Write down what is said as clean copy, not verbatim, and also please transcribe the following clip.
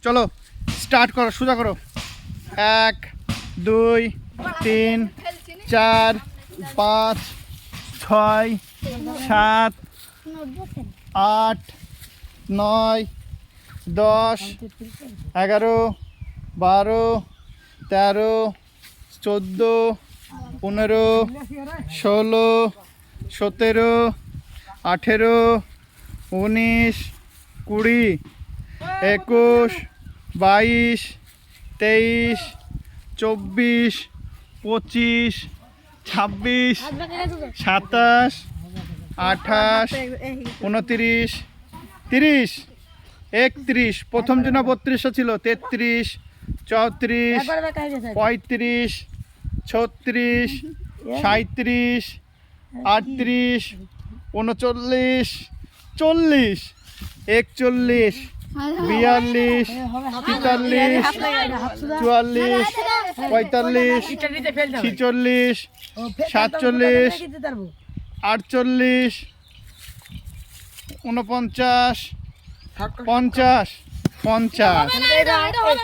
চলো স্টার্ট করো, সোজা করো। 1 2 3 4 5 6 7 8 9 10 11 12 13 14 15 16 17 18 19 20 21 22 23 24 25 26 27 28 29 30 31 প্রথম জন 32 ছিল 33 34 35 36 37 38 39 40 41 42 43 44 45 46 47 48 49 50 50